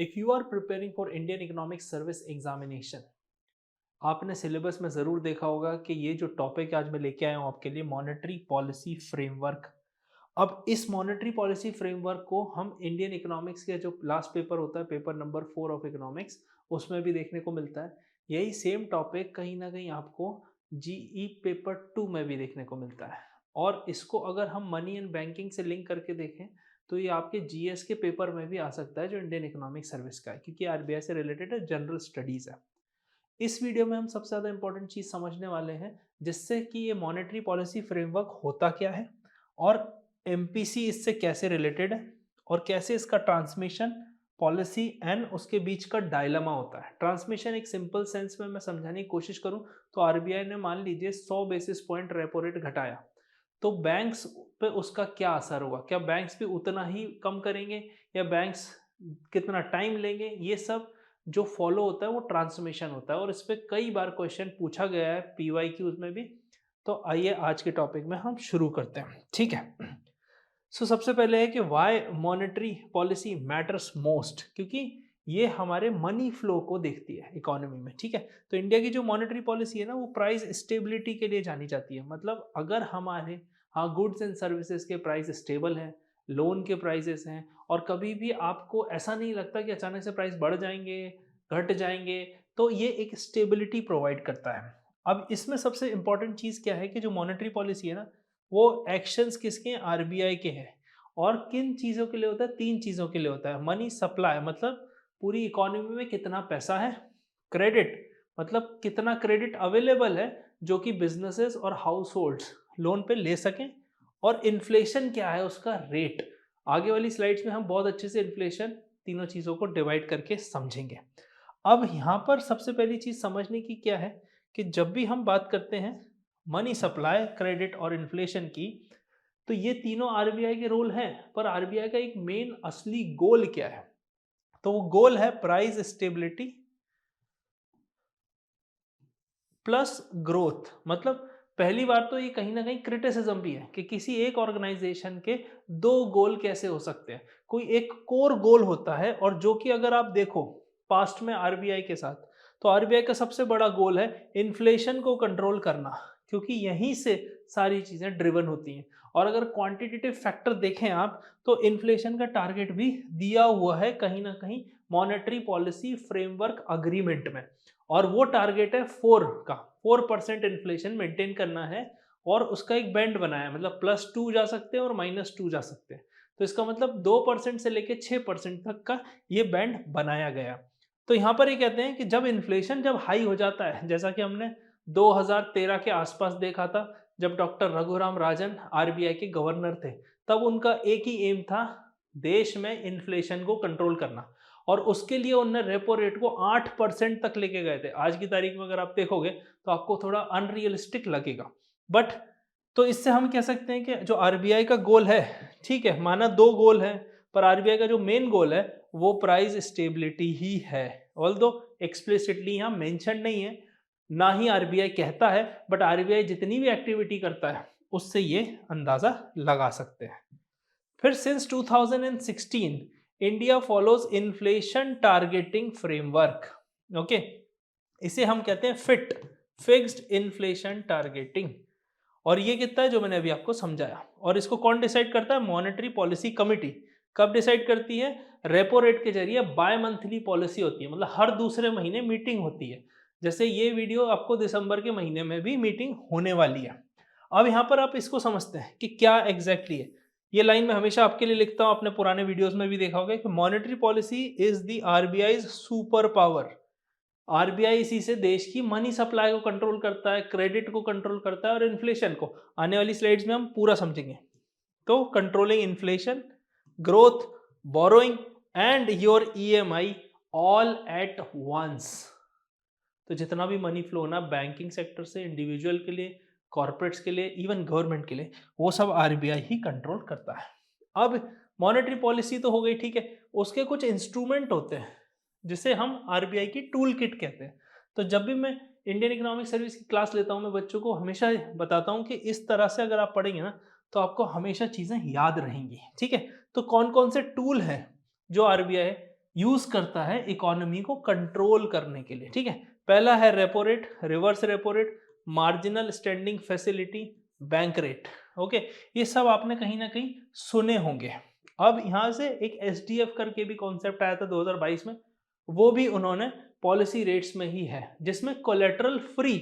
If you are preparing for Indian economic service examination, आपने syllabus में ज़रूर देखा होगा कि ये जो टॉपिक आज मैं लेके आया हूँ आपके लिए, मॉनेटरी पॉलिसी फ्रेमवर्क। अब इस मॉनेटरी पॉलिसी फ्रेमवर्क को हम इंडियन इकोनॉमिक्स के जो लास्ट पेपर होता है, पेपर नंबर 4 ऑफ इकोनॉमिक्स, उसमें भी देखने को मिलता है। यही सेम टॉपिक कहीं ना कहीं आपको जीई पेपर 2 में भी देखने को मिलता है। और इसको अगर हम मनी एंड बैंकिंग से लिंक करके देखें तो ये आपके जीएस के पेपर में भी आ सकता है, जो इंडियन इकोनॉमिक सर्विस का है, क्योंकि आरबीआई से रिलेटेड है, जनरल स्टडीज़ है। इस वीडियो में हम सबसे ज़्यादा इंपॉर्टेंट चीज़ समझने वाले हैं, जिससे कि ये मॉनेटरी पॉलिसी फ्रेमवर्क होता क्या है और एमपीसी इससे कैसे रिलेटेड है और कैसे इसका ट्रांसमिशन पॉलिसी एंड उसके बीच का डायलेमा होता है। ट्रांसमिशन एक सिंपल सेंस में मैं समझाने की कोशिश करूं तो आरबीआई ने मान लीजिए 100 बेसिस पॉइंट रेपो रेट घटाया, तो बैंक्स पे उसका क्या असर होगा, क्या बैंक्स भी उतना ही कम करेंगे या बैंक्स कितना टाइम लेंगे, ये सब जो फॉलो होता है वो ट्रांसमिशन होता है। और इस पर कई बार क्वेश्चन पूछा गया है पीवाईक्यूज में भी। तो आइए आज के टॉपिक में हम शुरू करते हैं, ठीक है। सबसे पहले है कि why monetary policy matters most, क्योंकि ये हमारे मनी फ्लो को देखती है इकोनॉमी में, ठीक है। तो इंडिया की जो मॉनेटरी पॉलिसी है ना, वो प्राइस स्टेबिलिटी के लिए जानी जाती है। मतलब अगर हमारे गुड्स एंड सर्विसेज के प्राइस स्टेबल हैं, लोन के प्राइसेस हैं, और कभी भी आपको ऐसा नहीं लगता कि अचानक से प्राइस बढ़ जाएंगे, घट जाएंगे, तो ये एक स्टेबिलिटी प्रोवाइड करता है। अब इसमें सबसे इंपॉर्टेंट चीज़ क्या है कि जो मॉनेटरी पॉलिसी है ना, वो एक्शंस किसके हैं, आरबीआई के हैं। और किन चीज़ों के लिए होता है, 3 चीज़ों के लिए होता है। मनी सप्लाई, मतलब पूरी इकोनॉमी में कितना पैसा है। क्रेडिट, मतलब कितना क्रेडिट अवेलेबल है जो कि बिजनेसेस और हाउस होल्ड्स लोन पे ले सकें। और इन्फ्लेशन क्या है, उसका रेट। आगे वाली स्लाइड्स में हम बहुत अच्छे से इन्फ्लेशन तीनों चीज़ों को डिवाइड करके समझेंगे। अब यहाँ पर सबसे पहली चीज़ समझने की क्या है कि जब भी हम बात करते हैं मनी सप्लाई, क्रेडिट और इन्फ्लेशन की, तो ये तीनों आरबीआई के रोल हैं। पर आरबीआई का एक मेन असली गोल क्या है, तो वो गोल है प्राइस स्टेबिलिटी प्लस ग्रोथ। मतलब पहली बार तो ये कहीं ना कहीं क्रिटिसिज्म भी है कि किसी एक ऑर्गेनाइजेशन के 2 गोल कैसे हो सकते हैं। कोई एक कोर गोल होता है, और जो कि अगर आप देखो पास्ट में आरबीआई के साथ, तो आरबीआई का सबसे बड़ा गोल है इन्फ्लेशन को कंट्रोल करना, क्योंकि यहीं से सारी चीजें ड्रिवन होती हैं। और अगर क्वांटिटेटिव फैक्टर देखें आप, तो इन्फ्लेशन का टारगेट भी दिया हुआ है कहीं ना कहीं मॉनेटरी पॉलिसी फ्रेमवर्क अग्रीमेंट में। और वो टारगेट है 4 का, 4% इन्फ्लेशन मेंटेन करना है। और उसका एक बैंड बनाया है, मतलब +2 जा सकते हैं और -2 जा सकते हैं। तो इसका मतलब 2% से लेके 6% तक का ये बैंड बनाया गया। तो यहाँ पर ये कहते हैं कि जब इन्फ्लेशन जब हाई हो जाता है, जैसा कि हमने 2013 के आसपास देखा था, जब डॉक्टर रघुराम राजन आरबीआई के गवर्नर थे, तब उनका एक ही एम था, देश में इन्फ्लेशन को कंट्रोल करना। और उसके लिए उन्होंने रेपो रेट को 8% तक लेके गए थे। आज की तारीख में अगर आप देखोगे तो आपको थोड़ा अनरियलिस्टिक लगेगा, बट तो इससे हम कह सकते हैं कि जो आरबीआई का गोल है, ठीक है, माना 2 गोल है, पर आरबीआई का जो मेन गोल है वो प्राइस स्टेबिलिटी ही है। ऑल्दो एक्सप्लिसिटली यहाँ मेंशन नहीं है, ना ही आरबीआई कहता है, बट आरबीआई जितनी भी एक्टिविटी करता है उससे ये अंदाजा लगा सकते हैं। फिर since 2016 India follows inflation targeting framework. Okay, इसे हम कहते हैं फिट, फिक्स्ड इन्फ्लेशन टारगेटिंग। और ये कितना है जो मैंने अभी आपको समझाया। और इसको कौन डिसाइड करता है, मॉनेटरी पॉलिसी कमिटी। कब डिसाइड करती है, रेपो रेट के जरिए बाय मंथली पॉलिसी होती है, मतलब हर दूसरे महीने मीटिंग होती है। जैसे ये वीडियो आपको दिसंबर के महीने में भी मीटिंग होने वाली है। अब यहाँ पर आप इसको समझते हैं कि क्या एग्जैक्टली है। ये लाइन मैं हमेशा आपके लिए लिखता हूँ, आपने पुराने वीडियोस में भी देखा होगा कि monetary policy is the RBI super power. RBI इसी से देश की मनी सप्लाई को कंट्रोल करता है, क्रेडिट को कंट्रोल करता है और इन्फ्लेशन को। आने वाली स्लाइड्स में हम पूरा समझेंगे। तो controlling inflation, growth, borrowing and your EMI all at once. तो जितना भी मनी फ्लो ना बैंकिंग सेक्टर से इंडिविजुअल के लिए, कॉर्पोरेट्स के लिए, इवन गवर्नमेंट के लिए, वो सब आरबीआई ही कंट्रोल करता है। अब मॉनेटरी पॉलिसी तो हो गई, ठीक है, उसके कुछ इंस्ट्रूमेंट होते हैं जिसे हम आरबीआई की टूल किट कहते हैं। तो जब भी मैं इंडियन इकोनॉमिक सर्विस की क्लास लेता हूँ, मैं बच्चों को हमेशा बताता हूँ कि इस तरह से अगर आप पढ़ेंगे ना, तो आपको हमेशा चीज़ें याद रहेंगी, ठीक है। तो कौन कौन से टूल हैं जो आरबीआई यूज करता है इकोनॉमी को कंट्रोल करने के लिए, ठीक है। पहला है repo rate, reverse repo rate, marginal standing facility, bank rate. Okay, ये सब आपने कहीं ना कहीं सुने होंगे। अब यहां से एक एसडीएफ करके भी कॉन्सेप्ट आया था 2022 में, वो भी उन्होंने पॉलिसी रेट्स में ही है, जिसमें कोलेटरल फ्री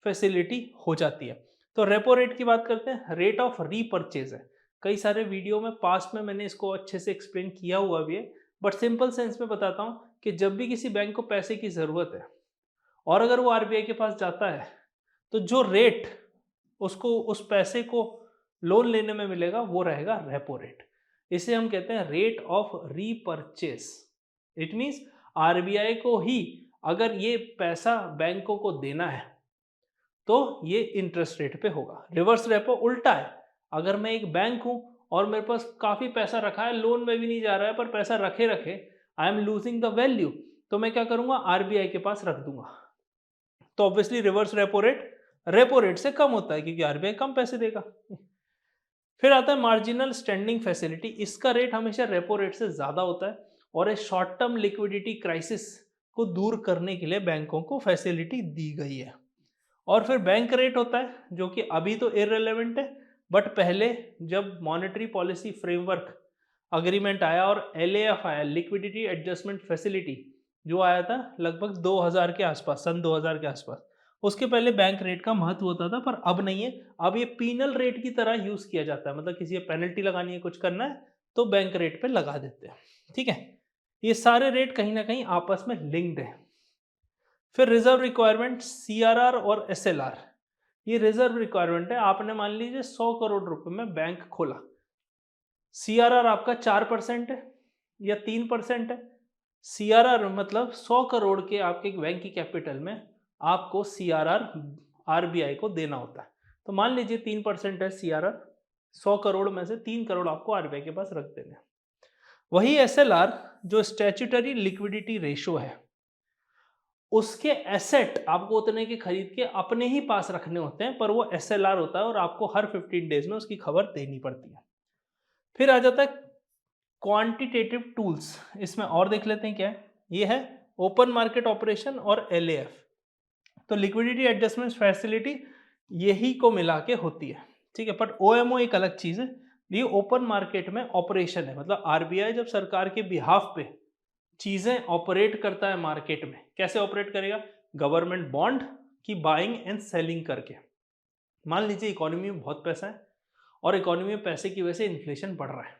फैसिलिटी हो जाती है। तो रेपो रेट की बात करते हैं, रेट ऑफ रीपर्चेज है। कई सारे वीडियो में पास्ट में मैंने इसको अच्छे से एक्सप्लेन किया हुआ भी है, बट सिंपल सेंस में बताता हूं कि जब भी किसी बैंक को पैसे की जरूरत है और अगर वो आरबीआई के पास जाता है, तो जो रेट उसको उस पैसे को लोन लेने में मिलेगा वो रहेगा रेपो रेट। इसे हम कहते हैं rate of repurchase. It means RBI को ही अगर ये पैसा बैंकों को देना है तो ये इंटरेस्ट रेट पे होगा। रिवर्स रेपो उल्टा है, अगर मैं एक बैंक हूं और मेरे पास काफी पैसा रखा है, लोन में भी नहीं जा रहा है, पर पैसा रखे रखे I am losing the value, तो मैं क्या करूंगा, आरबीआई के पास रख दूंगा। तो ऑब्वियसली रिवर्स रेपो रेट से कम होता है क्योंकि आरबीआई कम पैसे देगा। फिर आता है मार्जिनल स्टैंडिंग फैसिलिटी। इसका रेट हमेशा रेपो रेट से ज्यादा होता है और एक शॉर्ट टर्म लिक्विडिटी क्राइसिस को दूर करने के लिए बैंकों को फैसिलिटी दी गई है। और फिर बैंक रेट होता है जो कि अभी तो इररिलेवेंट है, बट पहले जब मॉनेटरी पॉलिसी फ्रेमवर्क अग्रीमेंट आया और एलएएफ आया, लिक्विडिटी एडजस्टमेंट फैसिलिटी, जो आया था लगभग 2000 के आसपास, सन 2000 के आसपास, उसके पहले बैंक रेट का महत्व होता था, पर अब नहीं है। अब ये पीनल रेट की तरह यूज किया जाता है, मतलब किसी को पेनल्टी लगानी है, कुछ करना है तो बैंक रेट पे लगा देते हैं, ठीक है। ये सारे रेट कहीं ना कहीं आपस में लिंक्ड है। फिर रिजर्व रिक्वायरमेंट, सीआरआर और एसएलआर। ये रिजर्व रिक्वायरमेंट है, आपने मान लीजिए 100 करोड़ रुपए में बैंक खोला, सीआरआर आपका 4% है या 3% है। सीआरआर मतलब 100 करोड़ के आपके बैंक की कैपिटल में आपको सीआरआर आरबीआई को देना होता है। तो मान लीजिए 3% है सीआरआर, 100 करोड़ में से 3 करोड़ आपको आरबीआई के पास रख देने। वही एसएलआर जो स्टैट्यूटरी लिक्विडिटी रेशो है, उसके एसेट आपको उतने के खरीद के अपने ही पास रखने होते हैं, पर वो एसएलआर होता है और आपको हर 15 डेज में उसकी खबर देनी पड़ती है। फिर आ जाता है क्वांटिटेटिव टूल्स। इसमें और देख लेते हैं क्या है। ये है ओपन मार्केट ऑपरेशन और एलएएफ। तो लिक्विडिटी एडजस्टमेंट फैसिलिटी यही को मिला के होती है, ठीक है। बट ओएमओ एक अलग चीज है, ये ओपन मार्केट में ऑपरेशन है, मतलब आरबीआई जब सरकार के बिहाफ पे चीजें ऑपरेट करता है मार्केट में, कैसे ऑपरेट करेगा, गवर्नमेंट बॉन्ड की बाइंग एंड सेलिंग करके। मान लीजिए इकोनॉमी में बहुत पैसा है और इकोनॉमी में पैसे की वजह से इन्फ्लेशन बढ़ रहा है,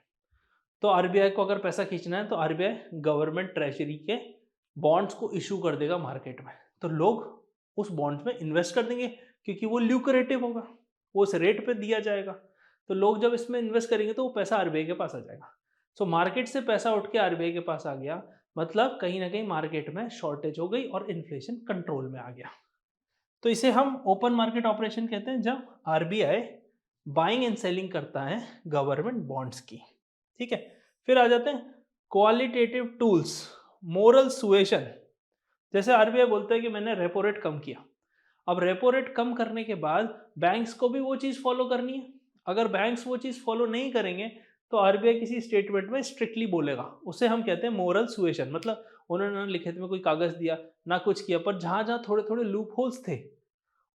तो आरबीआई को अगर पैसा खींचना है तो आरबीआई गवर्नमेंट ट्रेजरी के बॉन्ड्स को इशू कर देगा मार्केट में, तो लोग उस बॉन्ड्स में इन्वेस्ट कर देंगे क्योंकि वो ल्यूक्रेटिव होगा, वो उस रेट पे दिया जाएगा। तो लोग जब इसमें इन्वेस्ट करेंगे तो वो पैसा आरबीआई के पास आ जाएगा। सो मार्केट से पैसा उठ के आरबीआई के पास आ गया, मतलब कहीं ना कहीं मार्केट में शॉर्टेज हो गई और इन्फ्लेशन कंट्रोल में आ गया। तो इसे हम ओपन मार्केट ऑपरेशन कहते हैं, जब आरबीआई बाइंग एंड सेलिंग करता है गवर्नमेंट बॉन्ड्स की, ठीक है। फिर आ जाते हैं क्वालिटेटिव टूल्स, मोरल सुएशन। जैसे आरबीआई बोलता है कि मैंने रेपो रेट कम किया, अब रेपो रेट कम करने के बाद बैंक्स को भी वो चीज फॉलो करनी है। अगर बैंक्स वो चीज फॉलो नहीं करेंगे तो आरबीआई किसी स्टेटमेंट में स्ट्रिक्टली बोलेगा, उसे हम कहते हैं मोरल सुएशन। मतलब उन्होंने ना लिखित में कोई कागज दिया ना कुछ किया, पर जहां जहां थोड़े थोड़े लूप होल्स थे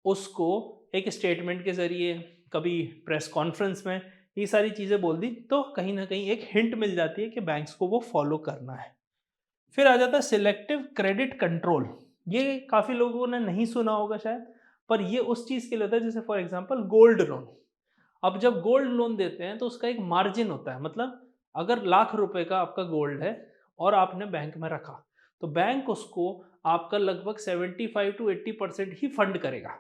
उसको एक स्टेटमेंट के जरिए, कभी प्रेस कॉन्फ्रेंस में, ये सारी चीजें बोल दी, तो कहीं ना कहीं एक हिंट मिल जाती है कि बैंक्स को वो फॉलो करना है। फिर आ जाता है सिलेक्टिव क्रेडिट कंट्रोल। ये काफी लोगों ने नहीं सुना होगा शायद, पर ये उस चीज के लिए होता है, जैसे फॉर एग्जांपल गोल्ड लोन। अब जब गोल्ड लोन देते हैं तो उसका एक मार्जिन होता है, मतलब अगर लाख रुपए का आपका गोल्ड है और आपने बैंक में रखा, तो बैंक उसको आपका लगभग 75 to 80% ही फंड करेगा।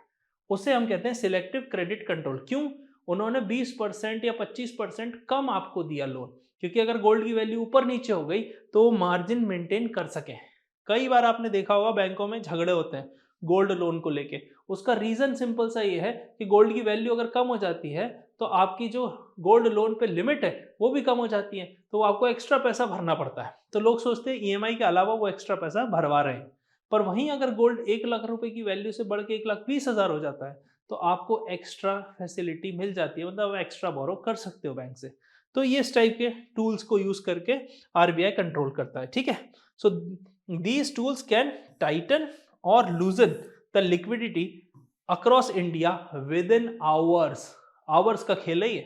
उसे हम कहते हैं सिलेक्टिव क्रेडिट कंट्रोल। क्यों? उन्होंने 20% या 25% कम आपको दिया लोन, क्योंकि अगर गोल्ड की वैल्यू ऊपर नीचे हो गई तो वो मार्जिन मेंटेन कर सके। कई बार आपने देखा होगा बैंकों में झगड़े होते हैं गोल्ड लोन को लेके। उसका रीजन सिंपल सा ये है कि गोल्ड की वैल्यू अगर कम हो जाती है तो आपकी जो गोल्ड लोन पे लिमिट है वो भी कम हो जाती है, तो आपको एक्स्ट्रा पैसा भरना पड़ता है। तो लोग सोचते हैं ईएमआई के अलावा वो एक्स्ट्रा पैसा भरवा रहे हैं, पर वहीं अगर गोल्ड 1 लाख रुपए की वैल्यू से बढ़ के 1,20,000 हो जाता है तो आपको एक्स्ट्रा फैसिलिटी मिल जाती है, मतलब एक्स्ट्रा बोरो कर सकते हो बैंक से। तो ये इस टाइप के टूल्स को यूज करके आरबीआई कंट्रोल करता है, ठीक है। So these tools can tighten और loosen the liquidity across India within hours. Hours का खेल है ये,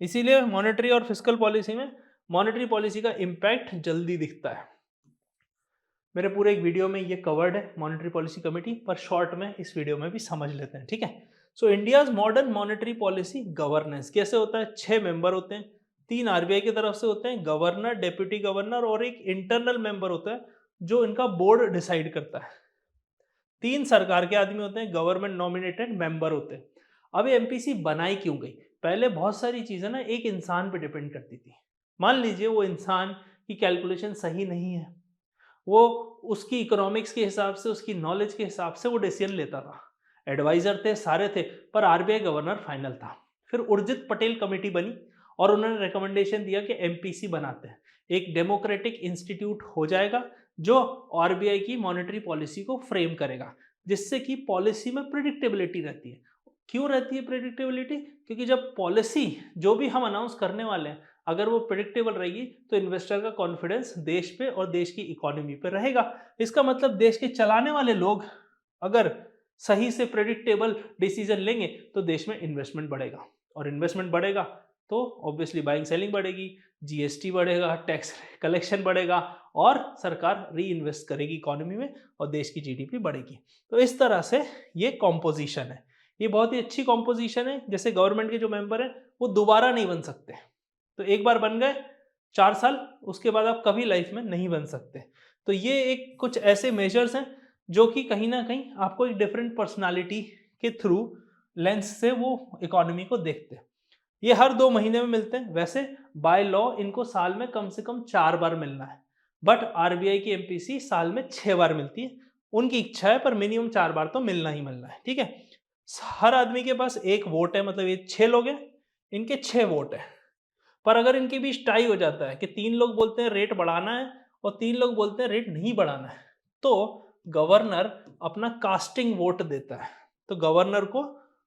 इसीलिए मॉनेटरी और फिस्कल पॉलिसी में मॉनेटरी पॉलिसी का इम्पैक्ट जल्दी दिखता है। मेरे पूरे एक वीडियो में ये कवर्ड है मॉनेटरी पॉलिसी कमेटी, पर शॉर्ट में इस वीडियो में भी समझ लेते हैं, ठीक है। सो India's modern monetary policy governance कैसे होता है? 6 मेंबर होते हैं, 3 आरबीआई की तरफ से होते हैं, गवर्नर, डेप्यूटी गवर्नर और एक इंटरनल मेंबर होता है जो इनका बोर्ड डिसाइड करता है। 3 सरकार के आदमी होते हैं, गवर्नमेंट नॉमिनेटेड मेंबर होते हैं। अब ये एमपीसी बनाई क्यों गई? पहले बहुत सारी चीजें ना एक इंसान पे डिपेंड करती थी। मान लीजिए वो इंसान की कैलकुलेशन सही नहीं है, वो उसकी इकोनॉमिक्स के हिसाब से, उसकी नॉलेज के हिसाब से वो डिसीजन लेता था, एडवाइजर थे, सारे थे, पर आरबीआई गवर्नर फाइनल था। फिर उर्जित पटेल कमेटी बनी और उन्होंने रिकमेंडेशन दिया कि एमपीसी बनाते हैं, एक डेमोक्रेटिक इंस्टीट्यूट हो जाएगा जो आरबीआई की मॉनेटरी पॉलिसी को फ्रेम करेगा, जिससे कि पॉलिसी में प्रिडिक्टेबिलिटी रहती है। क्यों रहती है प्रिडिक्टेबिलिटी? क्योंकि जब पॉलिसी जो भी हम अनाउंस करने वाले हैं अगर वो प्रिडिक्टेबल रहेगी तो इन्वेस्टर का कॉन्फिडेंस देश पे और देश की इकोनॉमी पे रहेगा। इसका मतलब देश के चलाने वाले लोग अगर सही से प्रिडिक्टेबल डिसीजन लेंगे तो देश में इन्वेस्टमेंट बढ़ेगा, और इन्वेस्टमेंट बढ़ेगा तो ऑब्वियसली बाइंग सेलिंग बढ़ेगी, जीएसटी बढ़ेगा, टैक्स कलेक्शन बढ़ेगा और सरकार री इन्वेस्ट करेगी इकोनॉमी में और देश की जीडीपी बढ़ेगी। तो इस तरह से ये कॉम्पोजिशन है, ये बहुत ही अच्छी कॉम्पोजिशन है। जैसे गवर्नमेंट के जो मेंबर हैं वो दोबारा नहीं बन सकते, तो एक बार बन गए 4 साल, उसके बाद आप कभी लाइफ में नहीं बन सकते। तो ये एक कुछ ऐसे मेजर्स हैं जो कि कहीं ना कहीं आपको एक डिफरेंट पर्सनालिटी के थ्रू लेंस से वो इकोनॉमी को देखते हैं। ये हर 2 महीने में मिलते हैं, वैसे बाय लॉ इनको साल में कम से कम 4 बार मिलना है, बट आरबीआई की एमपीसी साल में 6 बार मिलती है। उनकी इच्छा है पर मिनिमम 4 बार तो मिलना ही मिलना है, ठीक है। हर आदमी के पास एक वोट है, मतलब ये 6 लोग हैं, इनके 6 वोट है। पर अगर इनके बीच टाई हो जाता है कि 3 लोग बोलते हैं रेट बढ़ाना है और 3 लोग बोलते हैं रेट नहीं बढ़ाना है, तो गवर्नर अपना कास्टिंग वोट देता है, तो गवर्नर को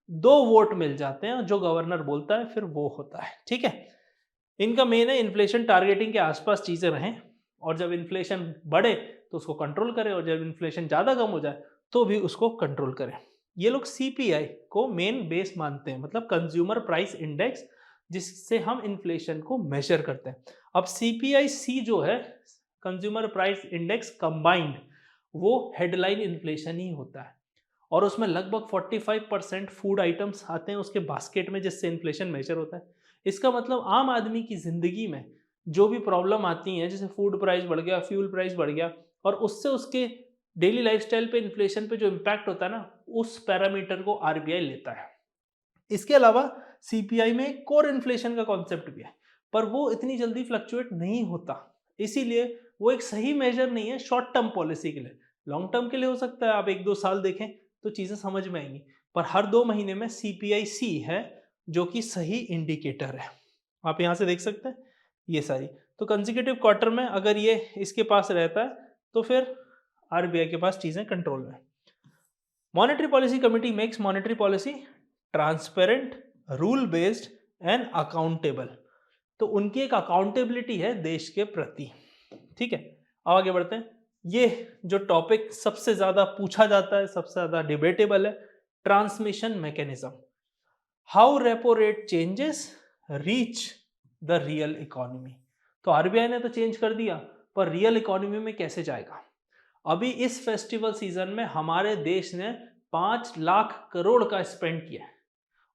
2 वोट मिल जाते हैं और जो गवर्नर बोलता है फिर वो होता है, ठीक है। इनका मेन है इन्फ्लेशन टारगेटिंग के आसपास चीजें रहें, और जब इन्फ्लेशन बढ़े तो उसको कंट्रोल करें, और जब इन्फ्लेशन ज्यादा कम हो जाए तो भी उसको कंट्रोल करें। ये लोग सीपीआई को मेन बेस मानते हैं, मतलब कंज्यूमर प्राइस इंडेक्स, जिससे हम इन्फ्लेशन को मेजर करते हैं। अब सीपीआई सी जो है, कंज्यूमर प्राइस इंडेक्स कंबाइंड, वो हेडलाइन इन्फ्लेशन ही होता है, और उसमें लगभग 45% फूड आइटम्स आते हैं उसके बास्केट में, जिससे इन्फ्लेशन मेजर होता है। इसका मतलब आम आदमी की जिंदगी में जो भी प्रॉब्लम आती है, जैसे फूड प्राइस बढ़ गया, फ्यूल प्राइस बढ़ गया, और उससे उसके डेली लाइफस्टाइल पे इन्फ्लेशन पे जो इम्पैक्ट होता है ना, उस पैरामीटर को आरबीआई लेता है। इसके अलावा सीपीआई में कोर इन्फ्लेशन का कॉन्सेप्ट भी है, पर वो इतनी जल्दी फ्लक्चुएट नहीं होता, इसीलिए वो एक सही मेजर नहीं है शॉर्ट टर्म पॉलिसी के लिए। लॉन्ग टर्म के लिए हो सकता है, आप 1-2 साल देखें तो चीजें समझ में आएंगी, पर हर 2 महीने में सीपीआई सी है जो कि सही इंडिकेटर है। आप यहां से देख सकते हैं ये सारी, तो कंसेक्यूटिव क्वार्टर में अगर ये इसके पास रहता है तो फिर आरबीआई के पास चीजें कंट्रोल में। Monetary policy committee makes monetary policy transparent, rule based and accountable. तो उनकी एक अकाउंटेबिलिटी है देश के प्रति, ठीक है। अब आगे बढ़ते हैं। ये जो टॉपिक सबसे ज्यादा पूछा जाता है, सबसे ज्यादा डिबेटेबल है, transmission mechanism, how repo rate changes reach the real economy. तो आरबीआई ने तो चेंज कर दिया, पर रियल इकोनॉमी में कैसे जाएगा? अभी इस फेस्टिवल सीजन में हमारे देश ने 5 लाख करोड़ का स्पेंड किया है।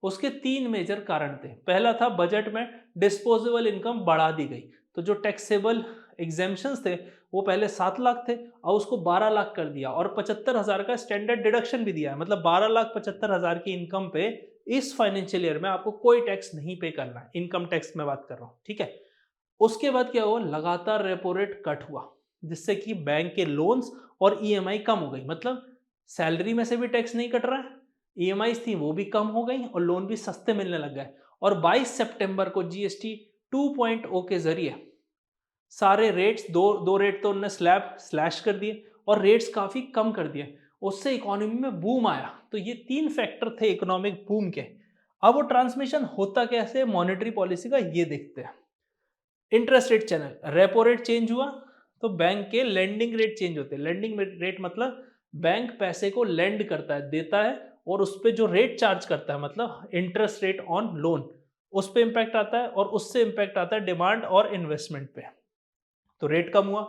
उसके 3 मेजर कारण थे। पहला था बजट में डिस्पोजेबल इनकम बढ़ा दी गई, तो जो टैक्सेबल एग्जेम्पशंस थे वो पहले 7 लाख थे और उसको 12 लाख कर दिया, और 75,000 का स्टैंडर्ड डिडक्शन भी दिया है, मतलब 12,75,000 की इनकम पे इस फाइनेंशियल ईयर में आपको कोई टैक्स नहीं पे करना है। इनकम टैक्स में बात कर रहा हूँ, ठीक है। उसके बाद क्या हुआ, लगातार रेपो रेट कट हुआ, जिससे कि बैंक के लोन्स और ईएमआई कम हो गई, मतलब सैलरी में से भी टैक्स नहीं कट रहा है, ईएमआई थी वो भी कम हो गई और लोन भी सस्ते मिलने लग गए। और 22 सितंबर को जीएसटी 2.0 के जरिए सारे रेट्स, दो रेट तो उन्होंने स्लैब स्लैश कर दिए और रेट्स काफी कम कर दिए, उससे इकोनॉमी में बूम आया। तो ये 3 फैक्टर थे इकोनॉमिक बूम के। अब वो ट्रांसमिशन होता कैसे मॉनेटरी पॉलिसी का, ये देखते हैं। Interest rate channel, repo rate change हुआ तो बैंक के लेंडिंग रेट चेंज होते हैं। लेंडिंग रेट मतलब बैंक पैसे को लेंड करता है, देता है, और उस पे जो रेट चार्ज करता है मतलब इंटरेस्ट रेट ऑन लोन, उस पे इम्पैक्ट आता है, और उससे इम्पैक्ट आता है डिमांड और इन्वेस्टमेंट पे। तो रेट कम हुआ,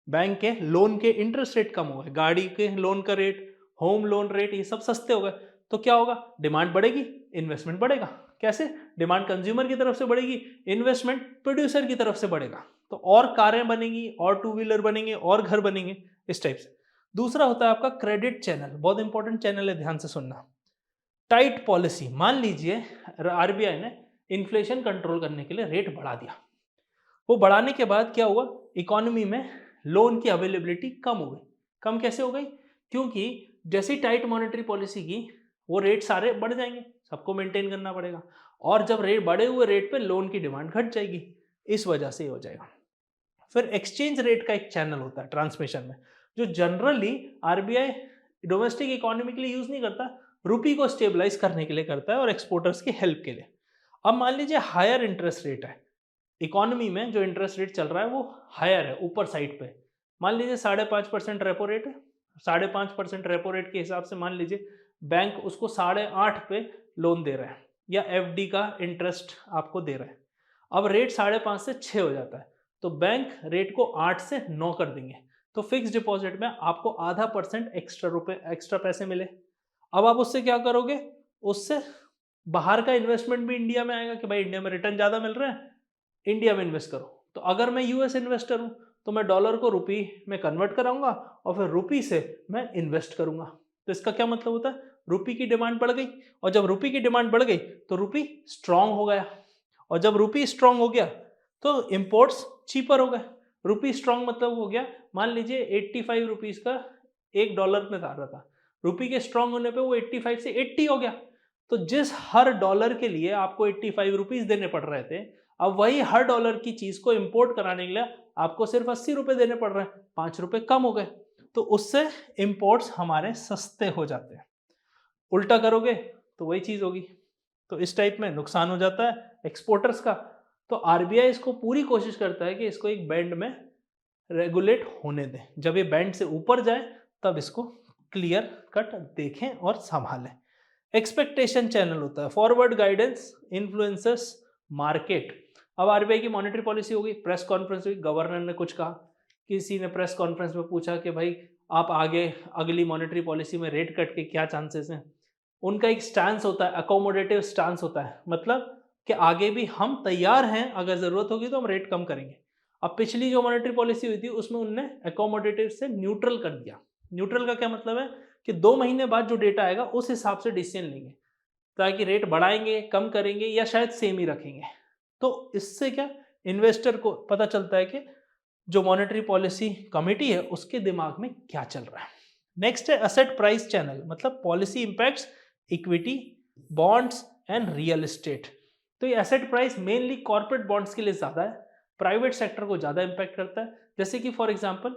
बैंक के लोन के इंटरेस्ट रेट कम हो गए, गाड़ी के लोन का रेट, होम लोन रेट, ये सब सस्ते हो गए। तो क्या होगा, डिमांड बढ़ेगी, इन्वेस्टमेंट बढ़ेगा। कैसे, डिमांड कंज्यूमर की तरफ से बढ़ेगी, इन्वेस्टमेंट प्रोड्यूसर की तरफ से बढ़ेगा। तो और कारें बनेंगी, और टू व्हीलर बनेंगे, और घर बनेंगे, इस टाइप से। दूसरा होता है आपका क्रेडिट चैनल, बहुत इंपॉर्टेंट चैनल है, ध्यान से सुनना। टाइट पॉलिसी, मान लीजिए आरबीआई ने इन्फ्लेशन कंट्रोल करने के लिए रेट बढ़ा दिया। वो बढ़ाने के बाद क्या हुआ, इकोनॉमी में लोन की अवेलेबिलिटी कम हो गई। कम कैसे हो गई, क्योंकि जैसी टाइट मॉनेटरी पॉलिसी की, वो रेट सारे बढ़ जाएंगे, सबको मेंटेन करना पड़ेगा, और जब रेट बढ़े हुए रेट पे लोन की डिमांड घट जाएगी, इस वजह से हो जाएगा। फिर एक्सचेंज रेट का एक चैनल होता है ट्रांसमिशन में, जो जनरली आरबीआई डोमेस्टिक इकोनॉमी के लिए यूज नहीं करता, रुपी को स्टेबलाइज करने के लिए करता है और एक्सपोर्टर्स की हेल्प के लिए। अब मान लीजिए हायर इंटरेस्ट रेट है, इकोनॉमी में जो इंटरेस्ट रेट चल रहा है वो हायर है, ऊपर साइड पे। मान लीजिए 5.5% रेपो रेट है, 5.5% रेपो रेट के हिसाब से मान लीजिए बैंक उसको 8.5 पे लोन दे रहा है, या एफडी का इंटरेस्ट आपको दे रहा है। अब रेट 5.5 से 6 हो जाता है, तो बैंक रेट को 8 से 9 कर देंगे, तो फिक्स डिपॉजिट में आपको आधा % एक्स्ट्रा पैसे मिले। अब आप उससे क्या करोगे, उससे बाहर का इन्वेस्टमेंट भी इंडिया में आएगा कि भाई इंडिया में रिटर्न ज़्यादा मिल रहा है, इंडिया में इन्वेस्ट करो। तो अगर मैं यूएस इन्वेस्टर हूँ, तो मैं डॉलर को रुपी में कन्वर्ट कराऊंगा, और फिर रुपी से मैं इन्वेस्ट करूंगा। तो इसका क्या मतलब होता है, रुपी की डिमांड बढ़ गई, और जब रुपी की डिमांड बढ़ गई तो रुपी स्ट्रांग हो गया, और जब रुपी स्ट्रांग हो गया तो इंपोर्ट्स चीपर हो गए। रुपी स्ट्रांग मतलब हो गया, मान लीजिए 85 रुपीज का $1 में रहा था, रुपी के स्ट्रांग होने पे वो 85 से 80 हो गया। तो जिस हर डॉलर के लिए आपको 85 रुपीज देने पड़ रहे थे, अब वही हर डॉलर की चीज को इंपोर्ट कराने के लिए आपको सिर्फ 80 रुपए देने पड़ रहे हैं, 5 रुपए कम हो गए। तो उससे इंपोर्ट्स हमारे सस्ते हो जाते हैं। उल्टा करोगे तो वही चीज होगी। तो इस टाइप में नुकसान हो जाता है एक्सपोर्टर्स का। तो आरबीआई इसको पूरी कोशिश करता है कि इसको एक बैंड में रेगुलेट होने दें, जब ये बैंड से ऊपर जाए तब इसको क्लियर कट देखें और संभालें। एक्सपेक्टेशन चैनल होता है, फॉरवर्ड गाइडेंस इन्फ्लुएंसर्स मार्केट। अब आरबीआई की मॉनेटरी पॉलिसी होगी, प्रेस कॉन्फ्रेंस हुई, गवर्नर ने कुछ कहा, किसी ने प्रेस कॉन्फ्रेंस में पूछा कि भाई आप आगे अगली मॉनेटरी पॉलिसी में रेट कट के क्या चांसेस हैं। उनका एक स्टांस होता है, अकोमोडेटिव स्टांस होता है, मतलब कि आगे भी हम तैयार हैं, अगर जरूरत होगी तो हम रेट कम करेंगे। अब पिछली जो मॉनेटरी पॉलिसी हुई थी उसमें उनने अकोमोडेटिव से न्यूट्रल कर दिया। न्यूट्रल का क्या मतलब है कि 2 महीने बाद जो डेटा आएगा उस हिसाब से डिसीजन लेंगे, ताकि रेट बढ़ाएंगे, कम करेंगे, या शायद सेम ही रखेंगे। तो इससे क्या, इन्वेस्टर को पता चलता है कि जो मॉनेटरी पॉलिसी कमेटी है उसके दिमाग में क्या चल रहा है। नेक्स्ट है असेट प्राइस चैनल, मतलब policy impacts equity, bonds and real estate. तो ये asset price mainly corporate bonds के लिए ज्यादा है, प्राइवेट सेक्टर को ज्यादा इंपैक्ट करता है। जैसे कि फॉर एग्जांपल,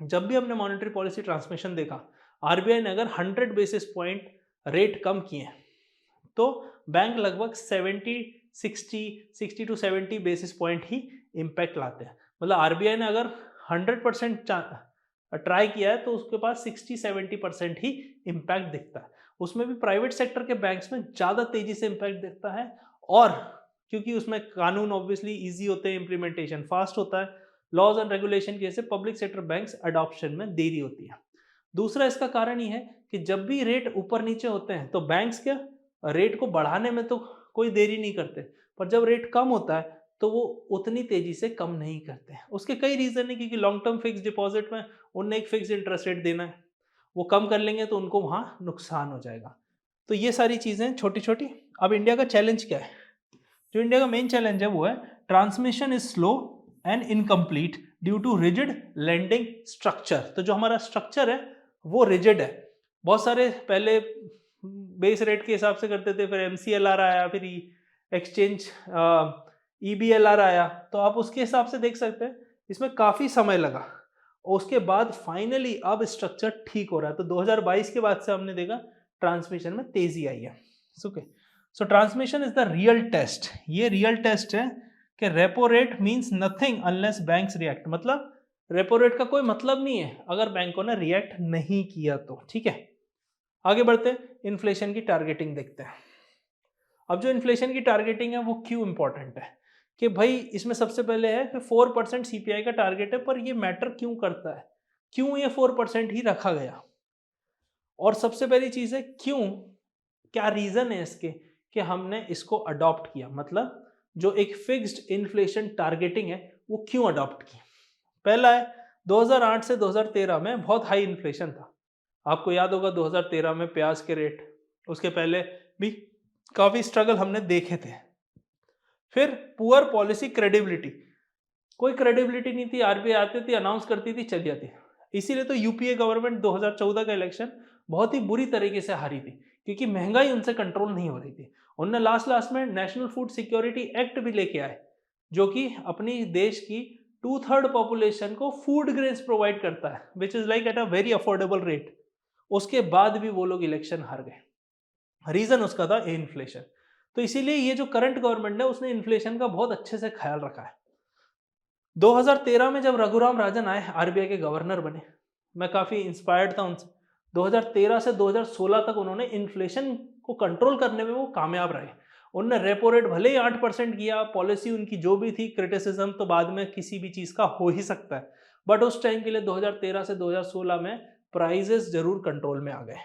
जब भी हमने मॉनेटरी पॉलिसी ट्रांसमिशन देखा, आरबीआई ने अगर 100 बेसिस पॉइंट रेट कम किए तो बैंक लगभग 60 टू 70 बेसिस पॉइंट ही इम्पैक्ट लाते हैं। मतलब आरबीआई ने अगर 100% ट्राई किया है तो उसके पास 60-70% ही इम्पैक्ट दिखता है। उसमें भी प्राइवेट सेक्टर के बैंक्स में ज़्यादा तेजी से इम्पैक्ट दिखता है, और क्योंकि उसमें कानून ऑब्वियसली ईजी होते हैं, इम्प्लीमेंटेशन फास्ट होता है, लॉज एंड रेगुलेशन की वजह से पब्लिक सेक्टर बैंक्स अडॉप्शन में देरी होती है। दूसरा इसका कारण ये है कि जब भी रेट ऊपर नीचे होते हैं तो बैंक्स क्या, रेट को बढ़ाने में तो कोई देरी नहीं करते, पर जब रेट कम होता है तो वो उतनी तेजी से कम नहीं करते हैं। उसके कई रीजन है, क्योंकि लॉन्ग टर्म फिक्स डिपॉजिट में उन्हें एक फिक्स इंटरेस्ट रेट देना है, वो कम कर लेंगे तो उनको वहां नुकसान हो जाएगा। तो ये सारी चीजें छोटी छोटी। अब इंडिया का चैलेंज क्या है, जो इंडिया का मेन चैलेंज है वो है transmission is slow and incomplete due to rigid lending structure. तो जो हमारा स्ट्रक्चर है वो रिजिड है। बहुत सारे पहले बेस रेट के हिसाब से करते थे, फिर एमसीएलआर आया, फिर एक्सचेंज ईबीएलआर आया, तो आप उसके हिसाब से देख सकते हैं इसमें काफ़ी समय लगा, और उसके बाद फाइनली अब स्ट्रक्चर ठीक हो रहा है। तो 2022 के बाद से हमने देखा ट्रांसमिशन में तेजी आई है। Okay, so transmission is the real test. ये रियल टेस्ट है कि repo rate means nothing unless banks react, मतलब रेपो रेट का कोई मतलब नहीं है अगर बैंकों ने रिएक्ट नहीं किया तो। ठीक है, आगे बढ़ते हैं, इन्फ्लेशन की टारगेटिंग देखते हैं। अब जो इन्फ्लेशन की टारगेटिंग है वो क्यों इंपॉर्टेंट है, कि भाई इसमें सबसे पहले है कि 4% सीपीआई का टारगेट है, पर ये मैटर क्यों करता है, क्यों ये 4% ही रखा गया, और सबसे पहली चीज है क्यों, क्या रीजन है इसके कि हमने इसको अडॉप्ट किया, मतलब जो एक फिक्स्ड इन्फ्लेशन टारगेटिंग है वो क्यों अडॉप्ट की। पहला है 2008 से 2013 में बहुत हाई इन्फ्लेशन था, आपको याद होगा 2013 में प्याज के रेट, उसके पहले भी काफी स्ट्रगल हमने देखे थे। फिर पुअर पॉलिसी क्रेडिबिलिटी, कोई क्रेडिबिलिटी नहीं थी, आरबीआई आती थी अनाउंस करती थी चली जाती, इसीलिए तो यूपीए गवर्नमेंट 2014 का इलेक्शन बहुत ही बुरी तरीके से हारी थी, क्योंकि महंगाई उनसे कंट्रोल नहीं हो रही थी। उनने लास्ट लास्ट में नेशनल फूड सिक्योरिटी एक्ट भी लेके आए, जो कि अपनी देश की 2/3 पॉपुलेशन को फूड ग्रेन्स प्रोवाइड करता है, which is like at a very affordable rate. उसके बाद भी वो लोग इलेक्शन हार गए, रीजन उसका था इन्फ्लेशन। तो इसीलिए ये जो करंट गवर्नमेंट है उसने इन्फ्लेशन का बहुत अच्छे से ख्याल रखा है। 2013 में जब रघुराम राजन आए आरबीआई के गवर्नर बने, मैं काफी इंस्पायर्ड था उनसे। 2013 से 2016 तक उन्होंने इन्फ्लेशन को कंट्रोल करने में वो कामयाब रहे। उन्होंने रेपो रेट भले ही 8% किया, पॉलिसी उनकी जो भी थी, क्रिटिसिज्म तो बाद में किसी भी चीज का हो ही सकता है, बट उस टाइम के लिए 2013 से 2016 में प्राइजेस जरूर कंट्रोल में आ गए।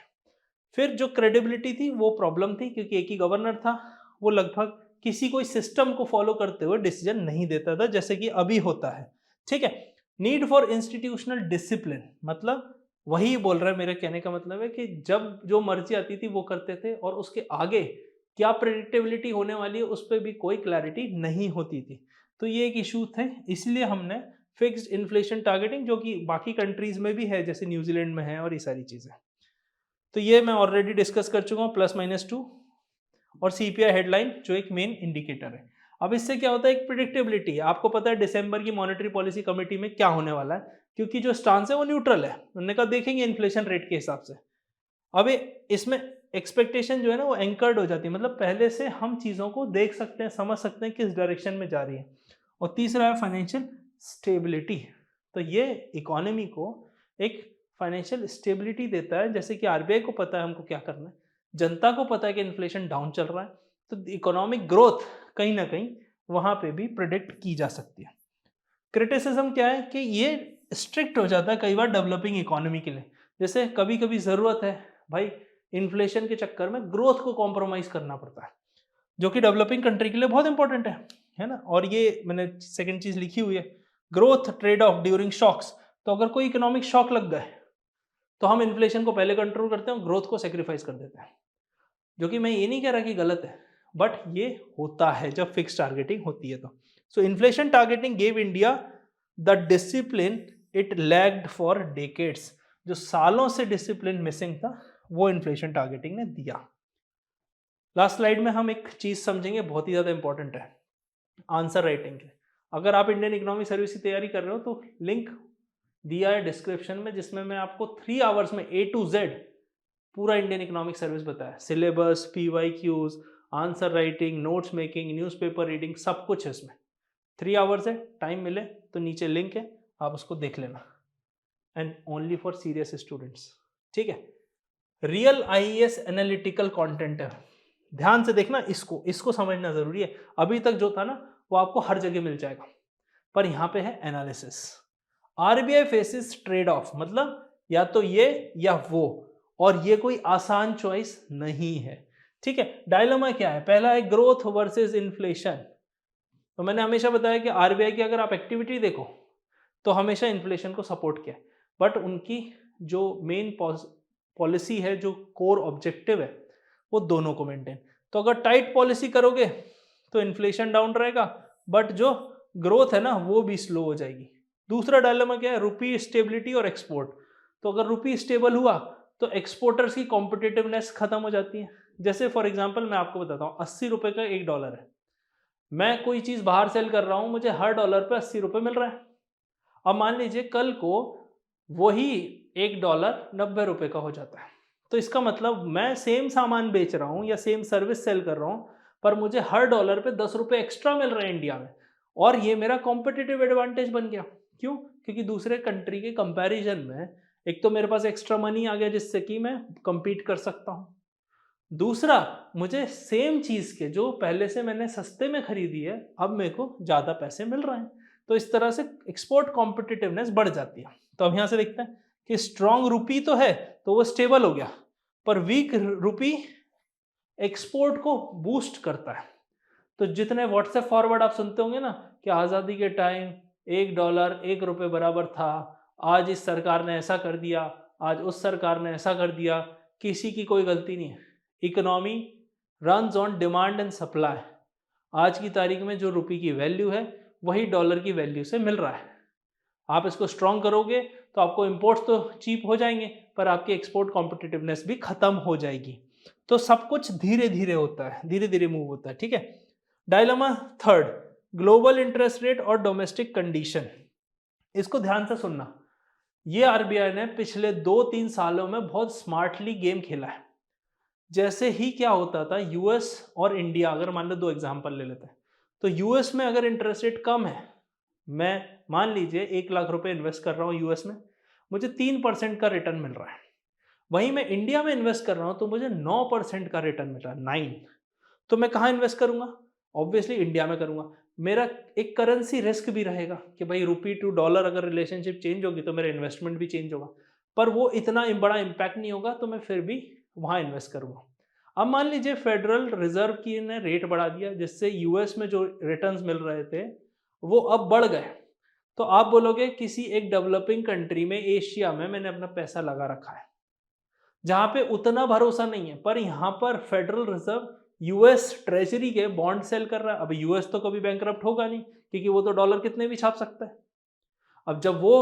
फिर जो क्रेडिबिलिटी थी वो प्रॉब्लम थी, क्योंकि एक ही गवर्नर था, वो लगभग किसी कोई सिस्टम को फॉलो करते हुए डिसीजन नहीं देता था, जैसे कि अभी होता है। ठीक है, नीड फॉर इंस्टीट्यूशनल डिसिप्लिन, मतलब वही बोल रहा है, मेरे कहने का मतलब है कि जब जो मर्जी आती थी वो करते थे, और उसके आगे क्या प्रेडिक्टेबिलिटी होने वाली है उस पर भी कोई क्लैरिटी नहीं होती थी। तो ये एक इशू थे, इसलिए हमने फिक्स्ड इन्फ्लेशन टारगेटिंग, जो कि बाकी कंट्रीज में भी है, जैसे न्यूजीलैंड में है और ये सारी चीजें, तो ये मैं ऑलरेडी डिस्कस कर चुका हूँ, +-2 और सीपीआई हेडलाइन जो एक मेन इंडिकेटर है। अब इससे क्या होता है, एक प्रिडिक्टेबिलिटी है, आपको पता है दिसंबर की मॉनेटरी पॉलिसी कमेटी में क्या होने वाला है, क्योंकि जो स्टांस है वो न्यूट्रल है, उन्होंने कहा देखेंगे इन्फ्लेशन रेट के हिसाब से। अब इसमें एक्सपेक्टेशन जो है ना वो एंकर्ड हो जाती है, मतलब पहले से हम चीज़ों को देख सकते हैं, समझ सकते हैं किस डायरेक्शन में जा रही है। और तीसरा है फाइनेंशियल स्टेबिलिटी, तो ये इकोनॉमी को एक फाइनेंशियल स्टेबिलिटी देता है, जैसे कि आरबीआई को पता है हमको क्या करना है, जनता को पता है कि इन्फ्लेशन डाउन चल रहा है, तो इकोनॉमिक ग्रोथ कहीं ना कहीं वहां पे भी प्रिडिक्ट की जा सकती है। क्रिटिसिज्म क्या है कि ये स्ट्रिक्ट हो जाता है कई बार डेवलपिंग इकोनॉमी के लिए, जैसे कभी कभी ज़रूरत है भाई, इन्फ्लेशन के चक्कर में ग्रोथ को कॉम्प्रोमाइज़ करना पड़ता है, जो कि डेवलपिंग कंट्री के लिए बहुत इंपॉर्टेंट है ना। और ये मैंने सेकंड चीज़ लिखी हुई है, growth trade off during shocks, तो अगर कोई इकोनॉमिक शॉक लग गए तो हम इन्फ्लेशन को पहले कंट्रोल करते हैं, ग्रोथ को सेक्रीफाइस कर देते हैं, जो कि मैं ये नहीं कह रहा कि गलत है, बट ये होता है जब फिक्स टारगेटिंग होती है तो। सो inflation targeting gave India the discipline it lagged for decades, जो सालों से डिसिप्लिन मिसिंग था वो इन्फ्लेशन टारगेटिंग ने दिया। लास्ट स्लाइड में हम एक चीज समझेंगे, बहुत ही ज्यादा इंपॉर्टेंट है, आंसर राइटिंग के। अगर आप इंडियन इकोनॉमिक सर्विस की तैयारी कर रहे हो तो लिंक दिया है डिस्क्रिप्शन में, जिसमें मैं आपको 3 आवर्स में A to Z पूरा इंडियन इकोनॉमिक सर्विस बताया, syllabus, PYQs, answer writing, notes making, newspaper reading, सब कुछ है इसमें। 3 आवर्स है, टाइम मिले तो नीचे लिंक है, आप उसको देख लेना, and only for serious students. ठीक है, रियल आईएएस एनालिटिकल कंटेंट है, ध्यान से देखना, इसको इसको समझना जरूरी है। अभी तक जो था ना वो आपको हर जगह मिल जाएगा, पर यहाँ पे है analysis. RBI faces trade off, मतलब या तो ये या वो, और ये कोई आसान चॉइस नहीं है। ठीक है, डायलेमा क्या है, पहला है ग्रोथ वर्सेस इन्फ्लेशन। तो मैंने हमेशा बताया कि आरबीआई की अगर आप एक्टिविटी देखो तो हमेशा इन्फ्लेशन को सपोर्ट किया, बट उनकी जो मेन पॉलिसी है, जो कोर ऑब्जेक्टिव है, वो दोनों को मेंटेन। तो अगर टाइट पॉलिसी करोगे तो इन्फ्लेशन डाउन रहेगा, बट जो ग्रोथ है ना वो भी स्लो हो जाएगी। दूसरा डायलेमा क्या है, रुपी स्टेबिलिटी और एक्सपोर्ट। तो अगर रुपी स्टेबल हुआ तो एक्सपोर्टर्स की कॉम्पिटिटिवनेस खत्म हो जाती है। जैसे फॉर एग्जांपल मैं आपको बताता हूँ, 80 रुपए का $1 है, मैं कोई चीज बाहर सेल कर रहा हूं, मुझे हर डॉलर पे 80 रुपए मिल रहा है। अब मान लीजिए कल को वही $1 90 का हो जाता है, तो इसका मतलब मैं सेम सामान बेच रहा हूं या सेम सर्विस सेल कर रहा हूं, पर मुझे हर डॉलर पे 10 रुपए एक्स्ट्रा मिल रहे हैं इंडिया में, और ये मेरा कॉम्पिटिटिव एडवांटेज बन गया। क्यों? क्योंकि दूसरे कंट्री के कंपैरिजन में एक तो मेरे पास एक्स्ट्रा मनी आ गया जिससे कि मैं compete कर सकता हूँ। दूसरा, मुझे सेम चीज़ के जो पहले से मैंने सस्ते में खरीदी है, अब मेरे को ज़्यादा पैसे मिल रहे हैं। तो इस तरह से एक्सपोर्ट कॉम्पिटिटिवनेस बढ़ जाती है। तो अब यहाँ से देखते हैं कि स्ट्रॉन्ग रुपी तो है, तो वो स्टेबल हो गया, पर वीक रुपी एक्सपोर्ट को बूस्ट करता है। तो जितने व्हाट्सएप फॉरवर्ड आप सुनते होंगे ना कि आज़ादी के टाइम $1 ₹1 बराबर था, आज इस सरकार ने ऐसा कर दिया, आज उस सरकार ने ऐसा कर दिया, किसी की कोई गलती नहीं है। Economy runs on demand and supply. आज की तारीख में जो रुपये की वैल्यू है वही डॉलर की वैल्यू से मिल रहा है। आप इसको स्ट्रॉन्ग करोगे तो आपको इंपोर्ट्स तो चीप हो जाएंगे, पर आपकी एक्सपोर्ट कॉम्पिटिटिवनेस भी खत्म हो जाएगी। तो सब कुछ धीरे धीरे होता है, धीरे धीरे मूव होता है, ठीक है। Dilemma third, global interest rate और डोमेस्टिक कंडीशन। इसको ध्यान से सुनना। ये आरबीआई ने पिछले 2-3 सालों में बहुत स्मार्टली गेम खेला है। जैसे ही क्या होता था, यूएस और इंडिया, अगर मान लो 2 एग्जांपल ले लेते हैं, तो यूएस में अगर इंटरेस्ट रेट कम है, मैं मान लीजिए 1 लाख रुपए इन्वेस्ट कर रहा हूँ यूएस में, मुझे 3% का रिटर्न मिल रहा है। वहीं मैं इंडिया में इन्वेस्ट कर रहा हूँ तो मुझे 9% का रिटर्न मिल रहा है, 9। तो मैं कहाँ इन्वेस्ट करूंगा? ऑब्वियसली इंडिया में करूंगा। मेरा एक करेंसी रिस्क भी रहेगा कि भाई रुपी टू डॉलर अगर रिलेशनशिप चेंज होगी तो मेरा इन्वेस्टमेंट भी चेंज होगा, पर वो इतना बड़ा इम्पैक्ट नहीं होगा, तो मैं फिर भी वहाँ इन्वेस्ट करूंगा। अब मान लीजिए फेडरल रिजर्व की ने रेट बढ़ा दिया, जिससे यूएस में जो रिटर्न्स मिल रहे थे वो अब बढ़ गए। तो आप बोलोगे किसी एक डेवलपिंग कंट्री में, एशिया में मैंने अपना पैसा लगा रखा है जहां पे उतना भरोसा नहीं है, पर यहां पर फेडरल रिजर्व यूएस ट्रेजरी के बॉन्ड सेल कर रहा है। अब यूएस तो कभी बैंकरप्ट होगा नहीं, क्योंकि वो तो डॉलर कितने भी छाप सकता है। अब जब वो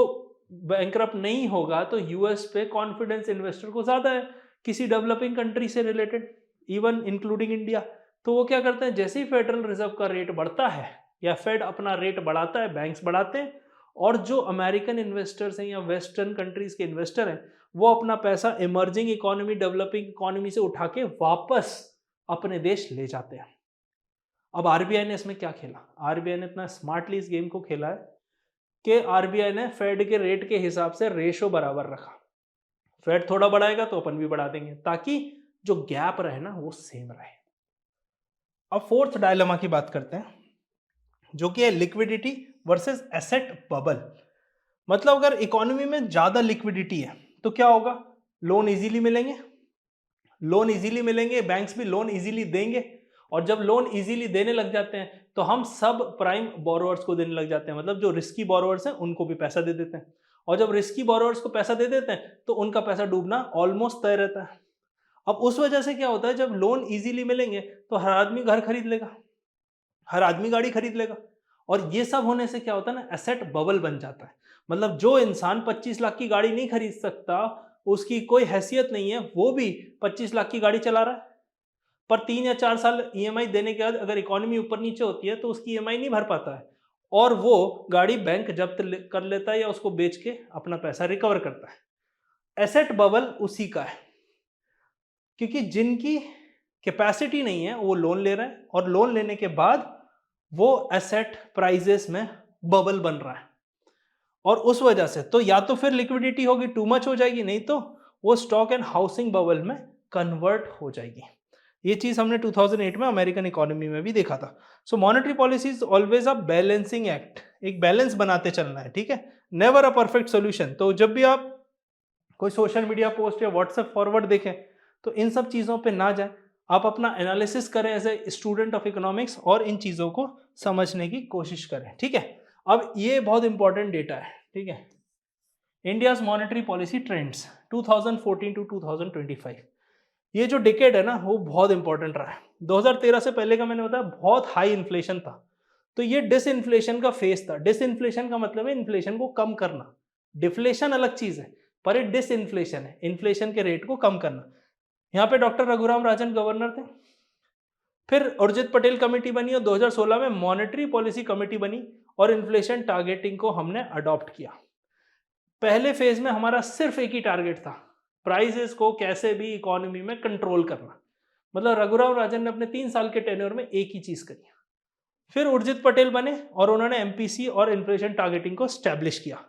बैंकरप्ट नहीं होगा तो यूएस पे कॉन्फिडेंस इन्वेस्टर को ज्यादा है किसी डेवलपिंग कंट्री से रिलेटेड, इवन इंक्लूडिंग इंडिया। तो वो क्या करते हैं, जैसे ही फेडरल रिजर्व का रेट बढ़ता है या फेड अपना रेट बढ़ाता है, बैंक्स बढ़ाते हैं, और जो अमेरिकन इन्वेस्टर्स हैं या वेस्टर्न कंट्रीज के इन्वेस्टर हैं, वो अपना पैसा इमर्जिंग इकोनॉमी, डेवलपिंग इकोनॉमी से उठा के वापस अपने देश ले जाते हैं। अब आरबीआई ने इसमें क्या खेला? आरबीआई ने इतना स्मार्टली इस गेम को खेला है कि आरबीआई ने फेड के रेट के हिसाब से रेशो बराबर रखा। फेड थोड़ा बढ़ाएगा तो अपन भी बढ़ा देंगे, ताकि जो गैप रहे ना वो सेम रहे। अब फोर्थ डायलेमा की बात करते हैं, जो कि है लिक्विडिटी वर्सेस एसेट बबल। मतलब अगर इकोनॉमी में ज्यादा लिक्विडिटी है तो क्या होगा? लोन इजीली मिलेंगे, लोन इजीली मिलेंगे, बैंक्स भी लोन इजीली देंगे, और जब लोन इजीली देने लग जाते हैं तो हम सब प्राइम बोरोवर्स को देने लग जाते हैं, मतलब जो रिस्की बोरोवर्स हैं उनको भी पैसा दे देते हैं। और जब रिस्की बोरोवर्स को पैसा दे देते हैं तो उनका पैसा डूबना ऑलमोस्ट तय रहता है। अब उस वजह से क्या होता है, जब लोन इजीली मिलेंगे तो हर आदमी घर खरीद लेगा, हर आदमी गाड़ी खरीद लेगा, और ये सब होने से क्या होता है ना, एसेट बबल बन जाता है। मतलब जो इंसान 25 लाख की गाड़ी नहीं खरीद सकता, उसकी कोई हैसियत नहीं है, वो भी 25 लाख की गाड़ी चला रहा है, पर 3 या 4 साल ईएमआई देने के बाद अगर इकोनॉमी ऊपर नीचे होती है तो उसकी ईएमआई नहीं भर पाता है, और वो गाड़ी बैंक जब्त कर लेता है या उसको बेच के अपना पैसा रिकवर करता है। एसेट बबल उसी का है, क्योंकि जिनकी कैपेसिटी नहीं है वो लोन ले रहे हैं, और लोन लेने के बाद वो एसेट प्राइजेस में बबल बन रहा है, और उस वजह से तो या तो फिर लिक्विडिटी होगी, टू मच हो जाएगी, नहीं तो वो स्टॉक एंड हाउसिंग बबल में कन्वर्ट हो जाएगी। ये चीज हमने 2008 में अमेरिकन इकोनॉमी में भी देखा था। So monetary policy is always a balancing act, एक बैलेंस बनाते चलना है, ठीक है, नेवर अ परफेक्ट सोल्यूशन। तो जब भी आप कोई सोशल मीडिया पोस्ट या व्हाट्सएप फॉरवर्ड देखें तो इन सब चीज़ों पे ना जाएं, आप अपना एनालिसिस करें as a student of economics और इन चीज़ों को समझने की कोशिश करें, ठीक है। अब ये बहुत इंपॉर्टेंट डेटा है, ठीक है। India's monetary policy trends 2014 to 2025, ये जो डिकेड है ना वो बहुत इंपॉर्टेंट रहा है। 2013 से पहले का मैंने बताया बहुत हाई इन्फ्लेशन था, तो ये डिसइन्फ्लेशन का फेज था। डिसइन्फ्लेशन का मतलब है इन्फ्लेशन को कम करना, डिफ्लेशन अलग चीज है, पर ये डिसइन्फ्लेशन है, इन्फ्लेशन के रेट को कम करना। यहाँ पे डॉक्टर रघुराम राजन गवर्नर थे, फिर उर्जित पटेल कमेटी बनी और 2016 में मॉनेटरी पॉलिसी कमेटी बनी और इन्फ्लेशन टारगेटिंग को हमने अडॉप्ट किया। पहले फेज में हमारा सिर्फ एक ही टारगेट था, प्राइसेस को कैसे भी इकोनॉमी में कंट्रोल करना। मतलब रघुराम राजन ने अपने 3 साल के टेन्योर में एक ही चीज करी, फिर उर्जित पटेल बने और उन्होंने एमपीसी और इन्फ्लेशन टारगेटिंग को स्टैब्लिश किया।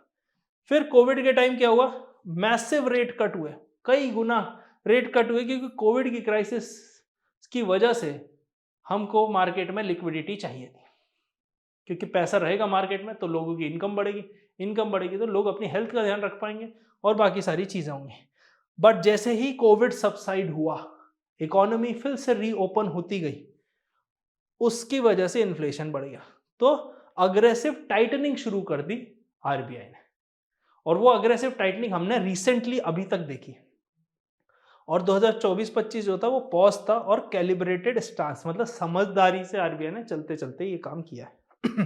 फिर कोविड के टाइम क्या हुआ, मैसिव रेट कट हुए, कई गुना रेट कट हुए, क्योंकि कोविड की क्राइसिस की वजह से हमको मार्केट में लिक्विडिटी चाहिए थी, क्योंकि पैसा रहेगा मार्केट में तो लोगों की इनकम बढ़ेगी, इनकम बढ़ेगी तो लोग अपनी हेल्थ का ध्यान रख पाएंगे और बाकी सारी चीजें होंगी। बट जैसे ही कोविड सबसाइड हुआ, इकोनॉमी फिर से रीओपन होती गई, उसकी वजह से इन्फ्लेशन बढ़ गया, तो अग्रेसिव टाइटनिंग शुरू कर दी आरबीआई ने। और वो अग्रेसिव टाइटनिंग हमने रिसेंटली अभी तक देखी, और 2024-25 जो था वो पॉज था और कैलिब्रेटेड स्टांस, मतलब समझदारी से आरबीआई ने चलते चलते ये काम किया है।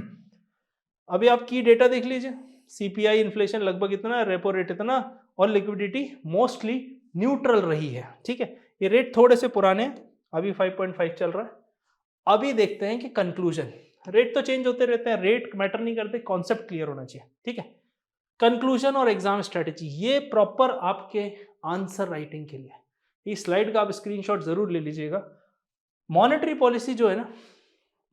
अभी आप की डेटा देख लीजिए, सीपीआई इन्फ्लेशन लगभग इतना, रेपो रेट इतना, और लिक्विडिटी मोस्टली न्यूट्रल रही है। ठीक है, ये रेट थोड़े से पुराने हैं, अभी 5.5 चल रहा है। अभी देखते हैं कि कंक्लूजन, रेट तो चेंज होते रहते हैं, रेट मैटर नहीं करते, कॉन्सेप्ट क्लियर होना चाहिए। ठीक है, कंक्लूजन और एग्जाम स्ट्रेटेजी, ये प्रॉपर आपके आंसर राइटिंग के लिए, इस स्लाइड का आप स्क्रीनशॉट जरूर ले लीजिएगा। मॉनेटरी पॉलिसी जो है ना,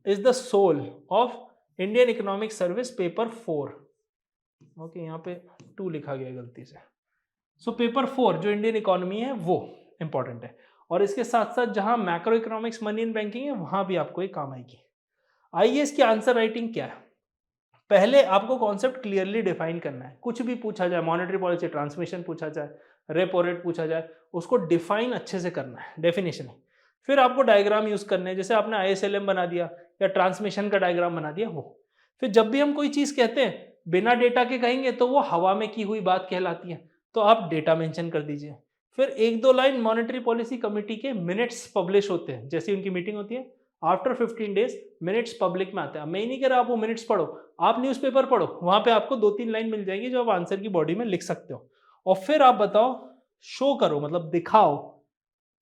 is the soul of Indian economic service paper 4। ओके, यहाँ पे 2 लिखा गया गलती से। सो पेपर 4 जो इंडियन इकोनॉमी है वो इंपॉर्टेंट है, और इसके साथ साथ जहां macro economics, money and banking है, वहां भी आपको ये काम आएगी। आइए इसकी आंसर राइटिंग क्या है। पहले आपको कॉन्सेप्ट क्लियरली डिफाइन करना है। कुछ भी पूछा जाए, मॉनेटरी पॉलिसी ट्रांसमिशन पूछा जाए, रेपो रेट पूछा जाए, उसको डिफाइन अच्छे से करना है, डेफिनेशन है। फिर आपको डायग्राम यूज करने हैं, जैसे आपने आईएसएलएम बना दिया या ट्रांसमिशन का डायग्राम बना दिया वो। फिर जब भी हम कोई चीज कहते हैं बिना डेटा के कहेंगे तो वो हवा में की हुई बात कहलाती है, तो आप डेटा मेंशन कर दीजिए। फिर 1-2 लाइन मॉनेटरी पॉलिसी कमेटी के मिनट्स पब्लिश होते हैं, जैसी उनकी मीटिंग होती है, आफ्टर 15 डेज मिनट्स पब्लिक में आते हैं। मैं ही नहीं कह रहा आप वो मिनट्स पढ़ो, आप न्यूज़पेपर पढ़ो, वहां पे आपको 2-3 लाइन मिल जाएगी जो आप आंसर की बॉडी में लिख सकते हो। और फिर आप बताओ, शो करो, मतलब दिखाओ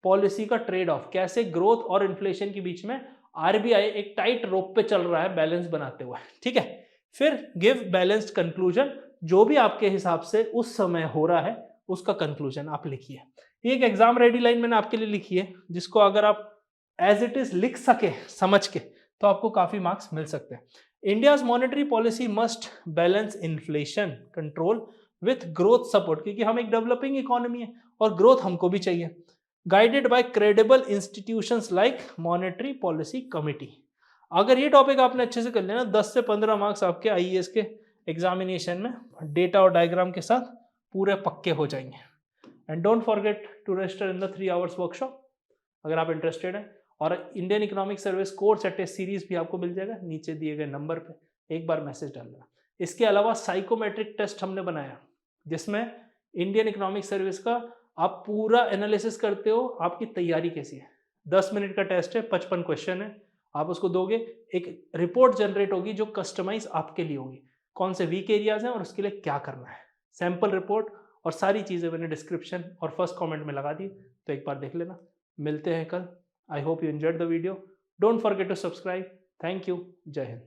पॉलिसी का ट्रेड ऑफ, कैसे ग्रोथ और इन्फ्लेशन के बीच में आरबीआई एक टाइट रोप पे चल रहा है बैलेंस बनाते हुए। ठीक है, फिर गिव बैलेंस्ड कंक्लूजन, जो भी आपके हिसाब से उस समय हो रहा है उसका कंक्लूजन आप लिखिए। ये एक एग्जाम रेडी लाइन मैंने आपके लिए लिखी है, जिसको अगर आप एज इट इज लिख सके समझ के तो आपको काफी मार्क्स मिल सकते हैं। India's monetary policy must balance inflation control with growth support, क्योंकि हम एक डेवलपिंग इकोनॉमी है और ग्रोथ हमको भी चाहिए। Guided by credible institutions like monetary policy committee. अगर ये टॉपिक आपने अच्छे से कर लिया ना, 10 से 15 मार्क्स आपके आईएएस के एग्जामिनेशन में डेटा और डायग्राम के साथ पूरे पक्के हो जाएंगे। And don't forget to register in the 3 hours workshop अगर आप इंटरेस्टेड हैं। और इंडियन इकोनॉमिक सर्विस कोर्स या टेस्ट सीरीज भी आपको मिल जाएगा नीचे दिए गए नंबर पे, एक बार मैसेज डाल देना। इसके अलावा साइकोमेट्रिक टेस्ट हमने बनाया, जिसमें इंडियन इकोनॉमिक सर्विस का आप पूरा एनालिसिस करते हो, आपकी तैयारी कैसी है। 10 मिनट का टेस्ट है, 55 क्वेश्चन है, आप उसको दोगे, एक रिपोर्ट जनरेट होगी जो कस्टमाइज आपके लिए होगी, कौन से वीक एरियाज हैं और उसके लिए क्या करना है। सैंपल रिपोर्ट और सारी चीज़ें मैंने डिस्क्रिप्शन और फर्स्ट कमेंट में लगा दी, तो एक बार देख लेना। मिलते हैं कल। I hope you enjoyed the video. Don't forget to subscribe. Thank you. Jai Hind.